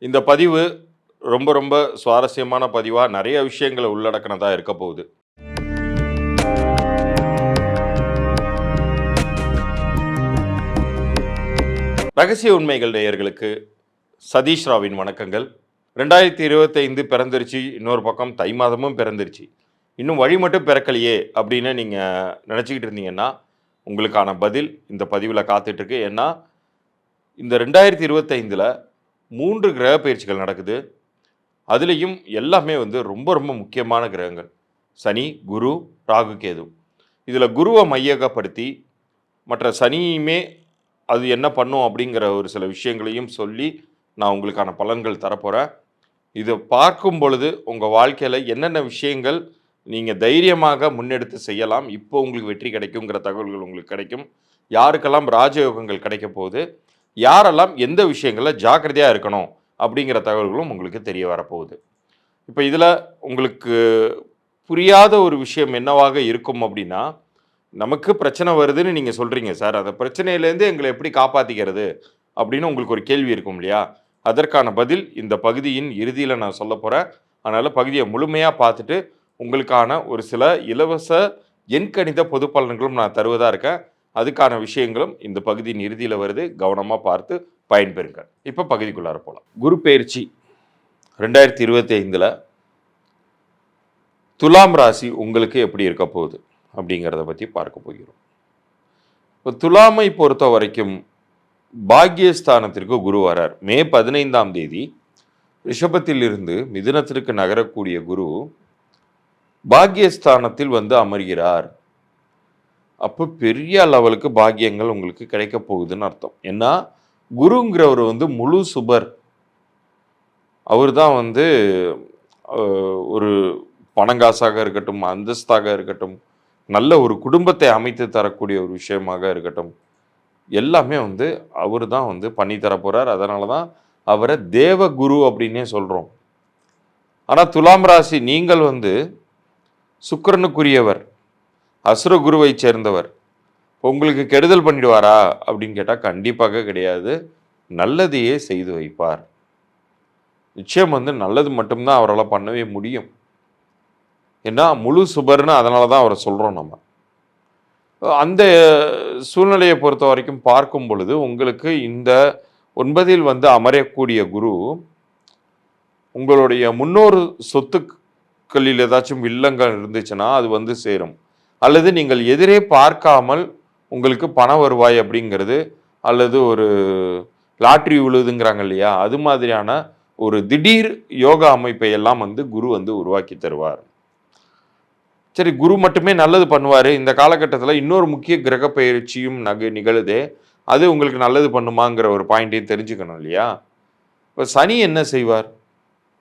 இந்த பதிவு ரொம்ப ரொம்ப சுவாரஸ்யமான பதிவா நிறைய விஷயங்களை உள்ளடக்கினதா இருக்க போகுது. ரகசிய உண்மைகள் நேயர்களுக்கு சதீஷ் ராவின் வணக்கங்கள். 2025 பிறந்துருச்சு, இன்னொரு பக்கம் தை மாதமும் பிறந்துருச்சு. இன்னும் வழி மட்டும் பிறக்கலையே அப்படின்னு நீங்கள் நினச்சிக்கிட்டு இருந்தீங்கன்னா உங்களுக்கான பதில் இந்த பதிவில் காத்துட்ருக்கு. ஏன்னா இந்த 2025ல் 3 கிரக பயிற்சிகள் நடக்குது. அதுலேயும் எல்லாமே ரொம்ப ரொம்ப முக்கியமான கிரகங்கள். சனி, குரு, ராகு, கேது. இதில் குருவை மையகப்படுத்தி மற்ற சனியுமே அது என்ன பண்ணும் அப்படிங்கிற ஒரு சில விஷயங்களையும் சொல்லி நான் உங்களுக்கான பலன்கள் தரப்போகிறேன். இதை பார்க்கும் பொழுது உங்கள் வாழ்க்கையில் என்னென்ன விஷயங்கள் நீங்கள் தைரியமாக முன்னெடுத்து செய்யலாம், இப்போ உங்களுக்கு வெற்றி கிடைக்குங்கிற தகவல்கள் உங்களுக்கு கிடைக்கும். யாருக்கெல்லாம் ராஜயோகங்கள் கிடைக்க போகுது, யாரெல்லாம் எந்த விஷயங்களில் ஜாக்கிரதையாக இருக்கணும் அப்படிங்கிற தகவல்களும் உங்களுக்கு தெரிய வரப்போகுது. இப்போ இதில் உங்களுக்கு புரியாத ஒரு விஷயம் என்னவாக இருக்கும் அப்படின்னா, நமக்கு பிரச்சனை வருதுன்னு நீங்கள் சொல்கிறீங்க சார், அந்த பிரச்சனையிலேருந்து எங்களை எப்படி காப்பாற்றிக்கிறது அப்படின்னு உங்களுக்கு ஒரு கேள்வி இருக்கும் இல்லையா? அதற்கான பதில் இந்த பகுதியின் இறுதியில் நான் சொல்ல போகிறேன். அதனால் பகுதியை முழுமையாக பார்த்துட்டு உங்களுக்கான ஒரு சில இலவச எண்கணித பொது பலன்களும் நான் தருவதாக இருக்கேன். அதுக்கான விஷயங்களும் இந்த பகுதியின் இறுதியில் வருது. கவனமாக பார்த்து பயன்பெறுங்க. இப்போ பகுதிக்குள்ளார போகலாம். குரு பெயர்ச்சி 2025ல் துலாம் ராசி உங்களுக்கு எப்படி இருக்க போகுது அப்படிங்கிறத பற்றி பார்க்க போகிறோம். இப்போ துலாமை பொறுத்த வரைக்கும் பாக்யஸ்தானத்திற்கு குரு வரார். மே 15ஆம் தேதி ரிஷபத்திலிருந்து மிதுனத்திற்கு நகரக்கூடிய குரு பாக்யஸ்தானத்தில் அமர்கிறார். அப்போ பெரிய லெவலுக்கு பாக்கியங்கள் உங்களுக்கு கிடைக்க போகுதுன்னு அர்த்தம். ஏன்னா குருங்கிறவர் முழு சுபர். அவர் தான் ஒரு பணங்காசாக இருக்கட்டும், அந்தஸ்தாக இருக்கட்டும், நல்ல ஒரு குடும்பத்தை அமைத்து தரக்கூடிய ஒரு விஷயமாக இருக்கட்டும், எல்லாமே அவர் தான் பண்ணி தர போகிறார். அதனால தான் அவரை தேவகுரு அப்படின்னே சொல்கிறோம். ஆனால் துலாம் ராசி நீங்கள் சுக்கிரனுக்குரியவர், அசுர குருவை சேர்ந்தவர். உங்களுக்கு கெடுதல் பண்ணிடுவாரா அப்படின்னு கேட்டால் கண்டிப்பாக கிடையாது. நல்லதையே செய்து வைப்பார். நிச்சயம் நல்லது மட்டும்தான் அவரால் பண்ணவே முடியும். ஏன்னா முழு சுபர்னு அதனால தான் அவரை சொல்கிறோம். நம்ம அந்த சூழ்நிலையை பொறுத்த வரைக்கும் பார்க்கும் பொழுது உங்களுக்கு இந்த 9ல் அமரக்கூடிய குரு உங்களுடைய முன்னோர் சொத்துக்களில் ஏதாச்சும் வில்லங்கள் இருந்துச்சுன்னா அது சேரும். அல்லது நீங்கள் எதிரே பார்க்காமல் உங்களுக்கு பண வருவாய் அப்படிங்கிறது, அல்லது ஒரு லாட்ரி விழுதுங்கிறாங்க இல்லையா, அது மாதிரியான ஒரு திடீர் யோகா அமைப்பை எல்லாம் குரு உருவாக்கி தருவார். சரி, குரு மட்டுமே நல்லது பண்ணுவார். இந்த காலகட்டத்தில் இன்னொரு முக்கிய கிரக பயிற்சியும் நிகழுதே, அது உங்களுக்கு நல்லது பண்ணுமாங்கிற ஒரு பாயிண்ட்டையும் தெரிஞ்சுக்கணும் இல்லையா? இப்போ சனி என்ன செய்வார்?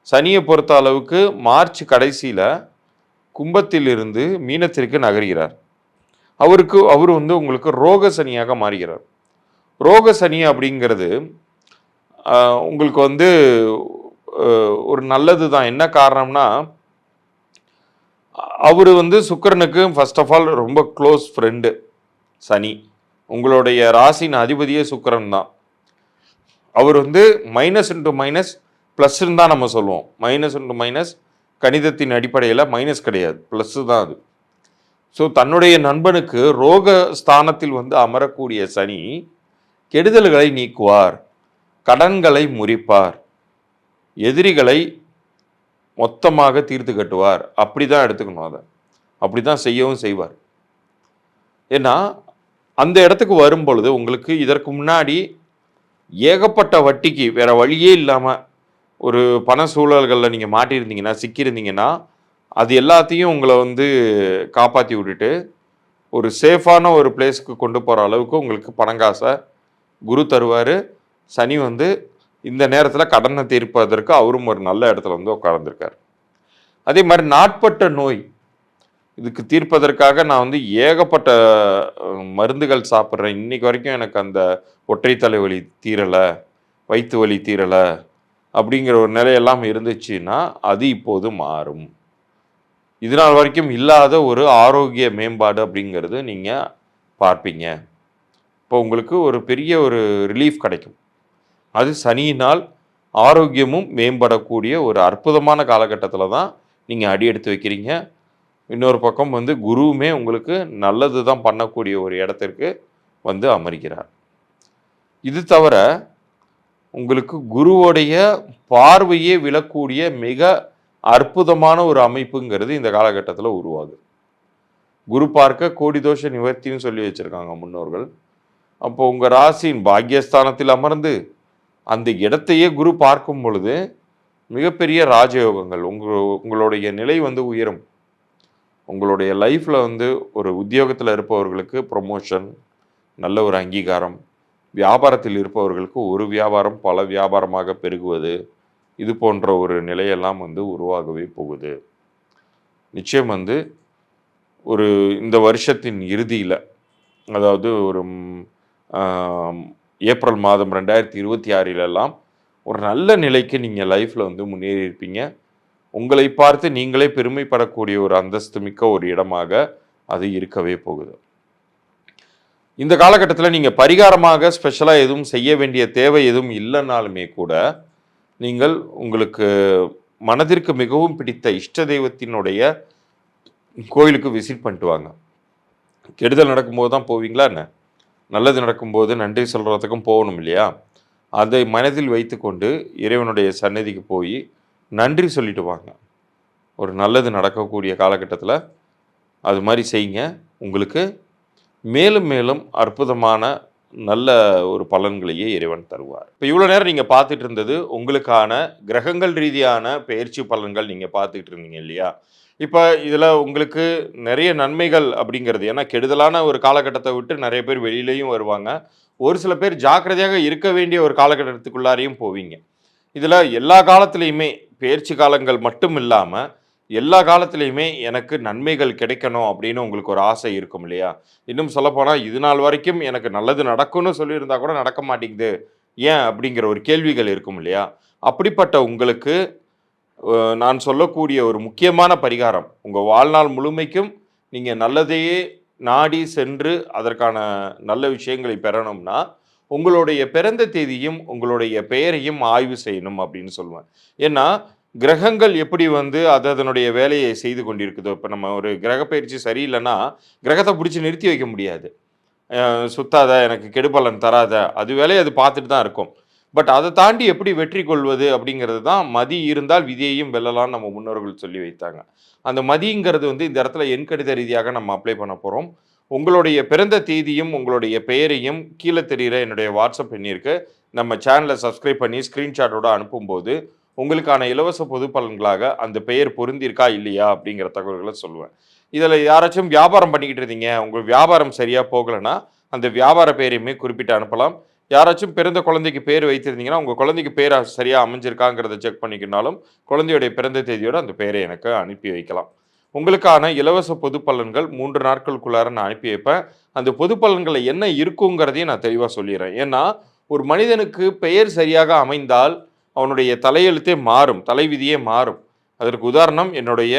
சனியை பொறுத்த அளவுக்கு மார்ச் கடைசியில் கும்பத்திலிருந்து மீனத்திற்கு நகர்கிறார். அவர் உங்களுக்கு ரோக சனியாக மாறுகிறார். ரோக சனி அப்படிங்கிறது உங்களுக்கு ஒரு நல்லது தான். என்ன காரணம்னா, அவர் சுக்கிரனுக்கு ஃபர்ஸ்ட் ஆஃப் ஆல் ரொம்ப க்ளோஸ் ஃப்ரெண்டு சனி. உங்களுடைய ராசின் அதிபதியே சுக்கிரன் தான். அவர் மைனஸ் இன்ட்டு மைனஸ் ப்ளஸ்ன்னு தான் நம்ம சொல்லுவோம். மைனஸ் இன்ட்டு மைனஸ் கணிதத்தின் அடிப்படையில் மைனஸ் கிடையாது, ப்ளஸ்ஸு தான் அது. ஸோ தன்னுடைய நண்பனுக்கு ரோக ஸ்தானத்தில் அமரக்கூடிய சனி கெடுதல்களை நீக்குவார், கடன்களை முறிப்பார், எதிரிகளை மொத்தமாக தீர்த்து கட்டுவார். அப்படி தான் எடுத்துக்கணும். அதை அப்படி தான் செய்யவும் செய்வார். ஏன்னா அந்த இடத்துக்கு வரும் பொழுது உங்களுக்கு இதற்கு முன்னாடி ஏகப்பட்ட வட்டிக்கு வேற வழியே இல்லாமல் ஒரு பண சூழல்களில் நீங்கள் மாட்டியிருந்தீங்கன்னா, சிக்கியிருந்தீங்கன்னா, அது எல்லாத்தையும் உங்களை காப்பாற்றி விட்டுட்டு ஒரு சேஃபான ஒரு பிளேஸ்க்கு கொண்டு போகிற அளவுக்கு உங்களுக்கு பணங்காசை குரு தருவார். சனி இந்த நேரத்தில் கடனை தீர்ப்பதற்கு அவரும் ஒரு நல்ல இடத்துல உட்கார்ந்துருக்கார். அதே மாதிரி நாட்பட்ட நோய் இதுக்கு தீர்ப்பதற்காக நான் ஏகப்பட்ட மருந்துகள் சாப்பிட்றேன், இன்னைக்கு வரைக்கும் எனக்கு அந்த ஒற்றை தலைவலி தீரலை, வயிற்று வலி தீரலை அப்படிங்கிற ஒரு நிலையெல்லாம் இருந்துச்சுன்னா அது இப்போது மாறும். இதனால் வரைக்கும் இல்லாத ஒரு ஆரோக்கிய மேம்பாடு அப்படிங்கிறது நீங்கள் பார்ப்பீங்க. இப்போ உங்களுக்கு ஒரு பெரிய ஒரு ரிலீஃப் கிடைக்கும். அது சனியினால் ஆரோக்கியமும் மேம்படக்கூடிய ஒரு அற்புதமான காலகட்டத்தில் தான் நீங்கள் அடி எடுத்து வைக்கிறீங்க. இன்னொரு பக்கம் வந்து குருவுமே உங்களுக்கு நல்லது தான் பண்ணக்கூடிய ஒரு இடத்திற்கு வந்து அமர்கிறார். இது தவிர உங்களுக்கு குருவோடைய பார்வையே விழக்கூடிய மிக அற்புதமான ஒரு அமைப்புங்கிறது இந்த காலகட்டத்தில் உருவாகுது. குரு பார்க்க கோடி தோஷ நிவர்த்தின்னு சொல்லி வச்சிருக்காங்க முன்னோர்கள். அப்போ உங்கள் ராசியின் பாக்கியஸ்தானத்தில் அமர்ந்து அந்த இடத்தையே குரு பார்க்கும் பொழுது மிகப்பெரிய ராஜயோகங்கள் உங்களுடைய நிலை வந்து உயரும். உங்களுடைய லைஃப்பில் வந்து ஒரு உத்தியோகத்தில் இருப்பவர்களுக்கு ப்ரொமோஷன், நல்ல ஒரு அங்கீகாரம், வியாபாரத்தில் இருப்பவர்களுக்கு ஒரு வியாபாரம் பல வியாபாரமாக பெருகுவது, இது போன்ற ஒரு நிலையெல்லாம் வந்து உருவாகவே போகுது. நிச்சயம் வந்து ஒரு இந்த வருஷத்தின் இறுதியில், அதாவது ஒரு ஏப்ரல் மாதம் 2026 ஒரு நல்ல நிலைக்கு நீங்கள் லைஃப்பில் வந்து முன்னேறி இருப்பீங்க. உங்களை பார்த்து நீங்களே பெருமைப்படக்கூடிய ஒரு அந்தஸ்து மிக்க ஒரு இடமாக அது இருக்கவே போகுது. இந்த காலகட்டத்தில் நீங்கள் பரிகாரமாக ஸ்பெஷலாக எதுவும் செய்ய வேண்டிய தேவை எதுவும் இல்லைனாலுமே கூட நீங்கள் உங்களுக்கு மனதிற்கு மிகவும் பிடித்த இஷ்ட தெய்வத்தினுடைய கோயிலுக்கு விசிட் பண்ணிட்டு வாங்க. கெடுதல் நடக்கும்போது தான் போவீங்களா என்ன? நல்லது நடக்கும்போது நன்றி சொல்கிறதுக்கும் போகணும் இல்லையா? அதை மனதில் வைத்து கொண்டு இறைவனுடைய சன்னதிக்கு போய் நன்றி சொல்லிட்டு வாங்க. ஒரு நல்லது நடக்கக்கூடிய காலகட்டத்தில் அது மாதிரி செய்யுங்க. உங்களுக்கு மேலும் மேலும் அற்புதமான நல்ல ஒரு பலன்களையே இறைவன் தருவார். இப்போ இவ்வளோ நேரம் நீங்கள் பார்த்துட்டு இருந்தது உங்களுக்கான கிரகங்கள் ரீதியான பயிற்சி பலன்கள் நீங்கள் பார்த்துக்கிட்டு இருந்தீங்க இல்லையா? இப்போ இதில் உங்களுக்கு நிறைய நன்மைகள் அப்படிங்கிறது, ஏன்னா கெடுதலான ஒரு காலகட்டத்தை விட்டு நிறைய பேர் வெளியிலையும் வருவாங்க. ஒரு சில பேர் ஜாக்கிரதையாக இருக்க வேண்டிய ஒரு காலகட்டத்துக்குள்ளாரையும் போவீங்க. இதில் எல்லா காலத்துலேயுமே பயிற்சி காலங்கள் மட்டும் இல்லாமல் எல்லா காலத்துலேயுமே எனக்கு நன்மைகள் கிடைக்கணும் அப்படின்னு உங்களுக்கு ஒரு ஆசை இருக்கும் இல்லையா? இன்னும் சொல்லப்போனால் இது நாள் வரைக்கும் எனக்கு நல்லது நடக்கும்னு சொல்லியிருந்தா கூட நடக்க மாட்டேங்குது, ஏன் அப்படிங்கிற ஒரு கேள்விகள் இருக்கும் இல்லையா? அப்படிப்பட்ட உங்களுக்கு நான் சொல்லக்கூடிய ஒரு முக்கியமான பரிகாரம், உங்கள் வாழ்நாள் முழுமைக்கும் நீங்கள் நல்லதையே நாடி சென்று அதற்கான நல்ல விஷயங்களை பெறணும்னா உங்களுடைய பிறந்த தேதியும் உங்களுடைய பெயரையும் ஆய்வு செய்யணும் அப்படின்னு சொல்லுவேன். ஏன்னா கிரகங்கள் எப்படி வந்து அதனுடைய வேலையை செய்து கொண்டிருக்குதோ, இப்போ நம்ம ஒரு கிரக பயிற்சி சரியில்லைன்னா கிரகத்தை பிடிச்சி நிறுத்தி வைக்க முடியாது. சுத்தாத, எனக்கு கெடுபலன் தராத, அது வேலையை அது பார்த்துட்டு தான் இருக்கும். பட் அதை தாண்டி எப்படி வெற்றி கொள்வது அப்படிங்கிறது தான், மதி இருந்தால் விதியையும் வெல்லலாம்னு நம்ம முன்னோர்கள் சொல்லி வைத்தாங்க. அந்த மதிங்கிறது வந்து இந்த இடத்துல எண்கணித ரீதியாக நம்ம அப்ளை பண்ண போகிறோம். உங்களுடைய பிறந்த தேதியும் உங்களுடைய பெயரையும் கீழே தெரிகிற என்னுடைய வாட்ஸ்அப் எண்ணிற்கு நம்ம சேனலை சப்ஸ்கிரைப் பண்ணி ஸ்க்ரீன்ஷாட்டோடு அனுப்பும்போது உங்களுக்கான இலவச பொது பலன்களாக அந்த பெயர் பொருந்திருக்கா இல்லையா அப்படிங்கிற தகவல்களை சொல்லுவேன். இதில் யாராச்சும் வியாபாரம் பண்ணிக்கிட்டு இருந்தீங்க, உங்கள் வியாபாரம் சரியாக போகலைன்னா அந்த வியாபார பெயரையுமே குறிப்பிட்டு அனுப்பலாம். யாராச்சும் பிறந்த குழந்தைக்கு பேர் வைத்திருந்தீங்கன்னா உங்கள் குழந்தைக்கு பேர் சரியாக அமைஞ்சிருக்காங்கிறத செக் பண்ணிக்கினாலும் குழந்தையுடைய பிறந்த தேதியோடு அந்த பெயரை எனக்கு அனுப்பி வைக்கலாம். உங்களுக்கான இலவச பொது பலன்கள் 3 நாட்களுக்குள்ளார நான் அனுப்பி வைப்பேன். அந்த பொது பலன்களில் என்ன இருக்குங்கிறதையும் நான் தெளிவாக சொல்லிடுறேன். ஏன்னா ஒரு மனிதனுக்கு பெயர் சரியாக அமைந்தால் அவனுடைய தலையெழுத்தே மாறும், தலைவிதியே மாறும். அதற்கு உதாரணம் என்னுடைய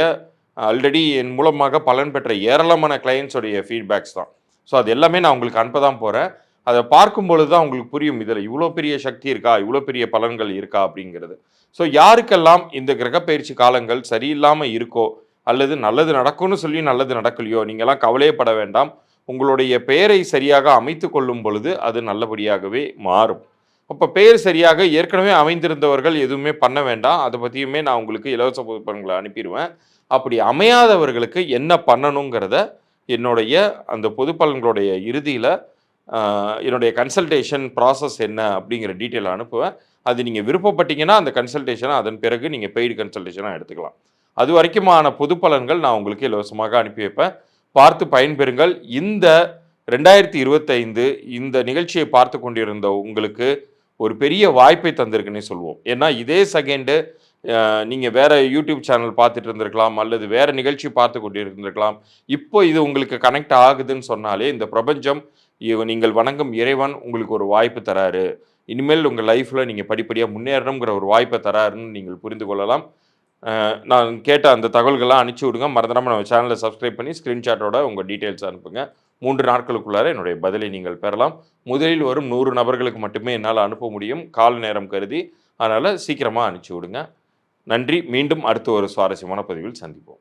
ஆல்ரெடி என் மூலமாக பலன் பெற்ற ஏராளமான கிளையன்ஸோடைய ஃபீட்பேக்ஸ் தான். ஸோ அது எல்லாமே நான் உங்களுக்கு அனுப்ப தான் போகிறேன். அதை பார்க்கும்பொழுது தான் உங்களுக்கு புரியும், இதில் இவ்வளோ பெரிய சக்தி இருக்கா, இவ்வளோ பெரிய பலன்கள் இருக்கா அப்படிங்கிறது. ஸோ யாருக்கெல்லாம் இந்த கிரகப்பெயர்ச்சி காலங்கள் சரியில்லாமல் இருக்கோ, அல்லது நல்லது நடக்கும்னு சொல்லி நல்லது நடக்கலையோ, நீங்கள்லாம் கவலையப்பட வேண்டாம். உங்களுடைய பெயரை சரியாக அமைத்து கொள்ளும் பொழுது அது நல்லபடியாகவே மாறும். அப்போ பெயர் சரியாக ஏற்கனவே அமைந்திருந்தவர்கள் எதுவுமே பண்ண வேண்டாம். அதை பற்றியுமே நான் உங்களுக்கு இலவச புகைப்படங்களை அனுப்பிடுவேன். அப்படி அமையாதவர்களுக்கு என்ன பண்ணணுங்கிறத என்னுடைய அந்த பொது பலன்களுடைய இறுதியில் என்னுடைய கன்சல்டேஷன் ப்ராசஸ் என்ன அப்படிங்கிற டீட்டெயில் அனுப்புவேன். அது நீங்கள் விருப்பப்பட்டீங்கன்னா அந்த கன்சல்டேஷனை அதன் பிறகு நீங்கள் பெய்டு கன்சல்டேஷனாக எடுத்துக்கலாம். அது வரைக்குமான பொது பலன்கள் நான் உங்களுக்கு இலவசமாக அனுப்பி வைப்பேன். பார்த்து பயன்பெறுங்கள். இந்த 2025 இந்த நிகழ்ச்சியை பார்த்து கொண்டிருந்த உங்களுக்கு ஒரு பெரிய வாய்ப்பை தந்திருக்குன்னே சொல்லுவோம். ஏன்னா இதே செகண்டு நீங்கள் வேறு யூடியூப் சேனல் பார்த்துட்டு இருந்திருக்கலாம், அல்லது வேறு நிகழ்ச்சி பார்த்து கொண்டு இருந்திருக்கலாம். இப்போ இது உங்களுக்கு கனெக்ட் ஆகுதுன்னு சொன்னாலே இந்த பிரபஞ்சம், நீங்கள் வணங்கும் இறைவன் உங்களுக்கு ஒரு வாய்ப்பு தராரு. இனிமேல் உங்கள் லைஃப்பில் நீங்கள் படிப்படியாக முன்னேறணுங்கிற ஒரு வாய்ப்பை தராருன்னு நீங்கள் புரிந்து கொள்ளலாம். நான் கேட்ட அந்த தகவல்கள்லாம் அனுப்பிச்சி விடுங்க. மறந்துடாமல் நம்ம சேனலை சப்ஸ்கிரைப் பண்ணி ஸ்க்ரீன்ஷாட்டோட உங்கள் டீட்டெயில்ஸ் அனுப்புங்க. 3 நாட்களுக்குள்ளார என்னுடைய பதிலை நீங்கள் பெறலாம். முதலில் வரும் 100 நபர்களுக்கு மட்டுமே என்னால் அனுப்ப முடியும், கால நேரம் கருதி. அதனால் சீக்கிரமாக அனுப்பிச்சி விடுங்க. நன்றி. மீண்டும் அடுத்த ஒரு சுவாரஸ்யமான பதிவில் சந்திப்போம்.